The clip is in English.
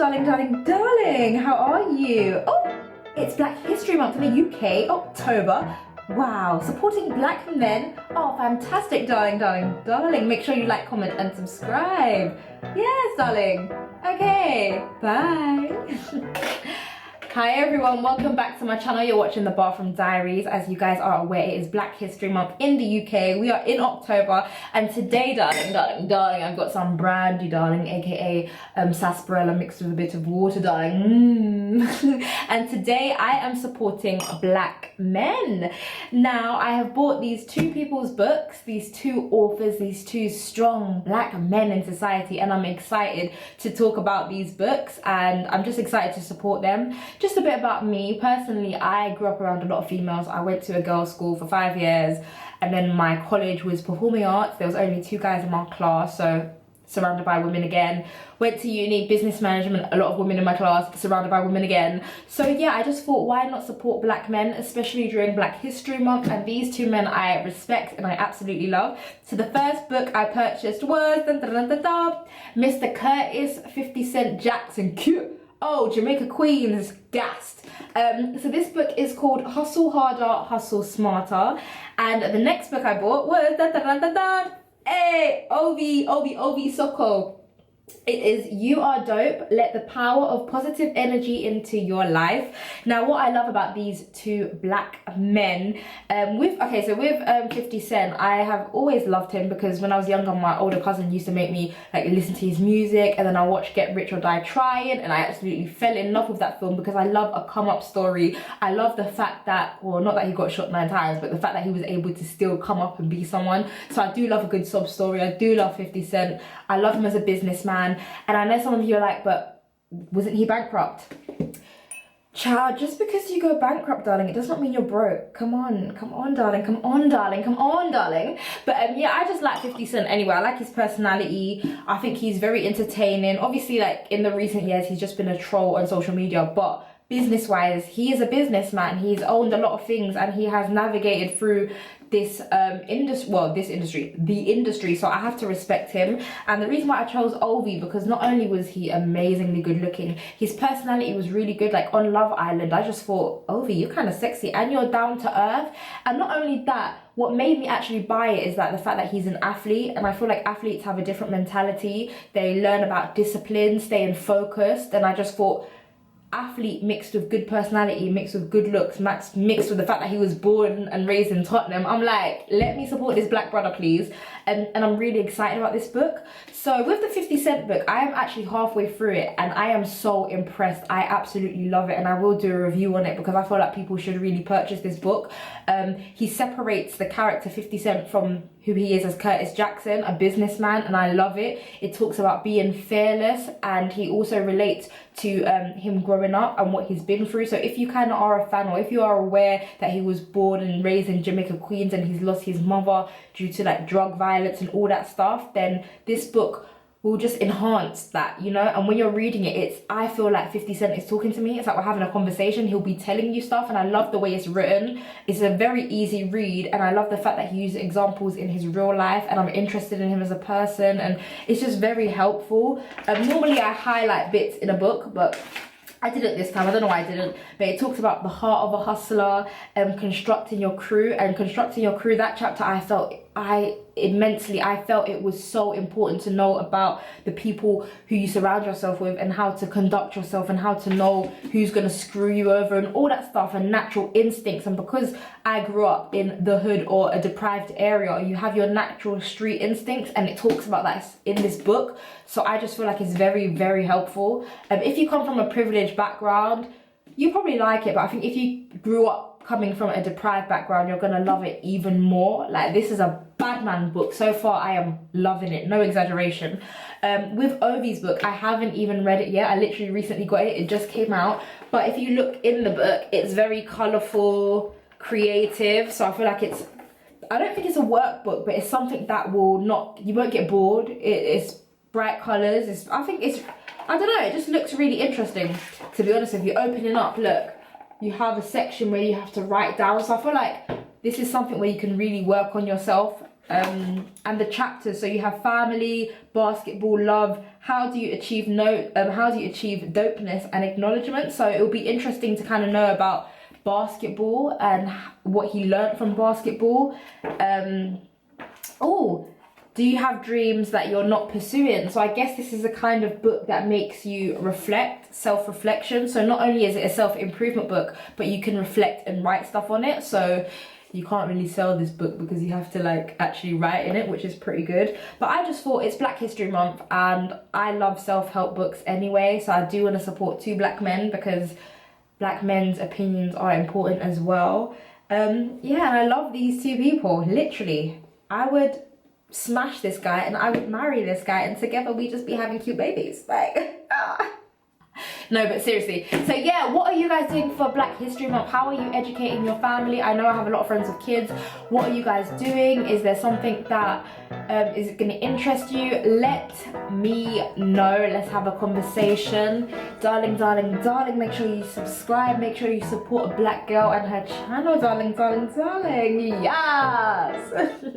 darling, how are you? Oh, it's Black History Month in the UK, October. Wow, supporting black men. Oh, fantastic, darling. Make sure you like, comment, and subscribe. Yes, darling. Okay, bye. Hi everyone, welcome back to my channel. You're watching the Bathrool Diaries. As you guys are aware, it is Black History Month in the UK. We are in October, and today, darling, I've got some brandy, darling, aka sarsaparilla mixed with a bit of water, darling. And today I am supporting black men. Now, I have bought these two people's books, these two authors, these two strong black men in society, and I'm excited to talk about these books, and I'm just excited to support them. Just a bit about me. Personally, I grew up around a lot of females. I went to a girls' school for 5 years, and then my college was performing arts. There was only 2 guys in my class, so surrounded by women again. Went to uni, business management, a lot of women in my class, surrounded by women again. So yeah, I just thought, why not support black men, especially during Black History Month? And these two men I respect and I absolutely love. So the first book I purchased was Mr. Curtis 50 Cent Jackson. Cute. Oh, Jamaica Queens, gassed. So this book is called Hustle Harder, Hustle Smarter. And the next book I bought was hey, Ovie Soko. It is You Are Dope, Let the Power of Positive Energy into Your Life. Now, what I love about these two black men, with 50 Cent, I have always loved him because when I was younger, my older cousin used to make me like listen to his music, and then I watched Get Rich or Die Trying, and I absolutely fell in love with that film because I love a come up story. I love the fact that, well, not that he got shot 9 times, but the fact that he was able to still come up and be someone. So I do love a good sob story. I do love 50 Cent. I love him as a businessman. And I know some of you are like, but wasn't he bankrupt? Child, just because you go bankrupt, darling, it does not mean you're broke. Come on, darling. But yeah, I just like 50 Cent anyway. I like his personality. I think he's very entertaining. Obviously, like in the recent years, he's just been a troll on social media, but business-wise, he is a businessman. He's owned a lot of things, and he has navigated through this industry, so I have to respect him. And the reason why I chose Ovie, because not only was he amazingly good looking, his personality was really good. Like on Love Island, I just thought, Ovie, you're kind of sexy and you're down to earth. And not only that, what made me actually buy it is like the fact that he's an athlete, and I feel like athletes have a different mentality. They learn about discipline, staying focused, and I just thought, athlete mixed with good personality, mixed with good looks, mixed with the fact that he was born and raised in Tottenham. I'm like, let me support this black brother, please. And I'm really excited about this book. So with the 50 Cent book, I am actually halfway through it, and I am so impressed. I absolutely love it, and I will do a review on it because I feel like people should really purchase this book. He separates the character 50 Cent from who he is as Curtis Jackson, a businessman, and I love it. It talks about being fearless, and he also relates to him growing up and what he's been through. So if you kind of are a fan, or if you are aware that he was born and raised in Jamaica Queens and he's lost his mother due to like drug violence and all that stuff, then this book will just enhance that, you know. And when you're reading it, I feel like 50 Cent is talking to me. It's like we're having a conversation. He'll be telling you stuff, and I love the way it's written. It's a very easy read, and I love the fact that he uses examples in his real life, and I'm interested in him as a person, and it's just very helpful. Normally I highlight bits in a book, but I didn't this time. I don't know why I didn't, but it talks about the heart of a hustler and constructing your crew. That chapter, I felt it was so important to know about the people who you surround yourself with, and how to conduct yourself, and how to know who's going to screw you over, and all that stuff, and natural instincts. And because I grew up in the hood or a deprived area, you have your natural street instincts, and it talks about that in this book. So I just feel like it's very, very helpful. If you come from a privileged background, you probably like it, but I think if you grew up coming from a deprived background, you're gonna love it even more. Like, this is a bad man book. So far, I am loving it, no exaggeration. With Ovie's book, I haven't even read it yet. I literally recently got it. It just came out. But if you look in the book, it's very colorful, creative. So I feel like I don't think it's a workbook, but it's something that you won't get bored. It's bright colors. I don't know, it just looks really interesting, to be honest. If you're opening up, look, you have a section where you have to write down. So I feel like this is something where you can really work on yourself. and the chapters. So you have family, basketball, love, how do you achieve dopeness and acknowledgement. So it will be interesting to kind of know about basketball and what he learned from basketball. Do you have dreams that you're not pursuing? So I guess this is a kind of book that makes you reflect, self-reflection. So not only is it a self-improvement book, but you can reflect and write stuff on it. So you can't really sell this book because you have to like actually write in it, which is pretty good. But I just thought it's Black History Month and I love self-help books anyway. So I do want to support 2 black men because black men's opinions are important as well. Yeah, and I love these 2 people, literally. I would smash this guy and I would marry this guy and together we just be having cute babies. Like, No, but seriously. So yeah, what are you guys doing for Black History Month? How are you educating your family? I know I have a lot of friends with kids. What are you guys doing? Is there something that is going to interest you? Let me know. Let's have a conversation. Darling, darling, darling, make sure you subscribe. Make sure you support a black girl and her channel. Darling, darling, darling. Yes.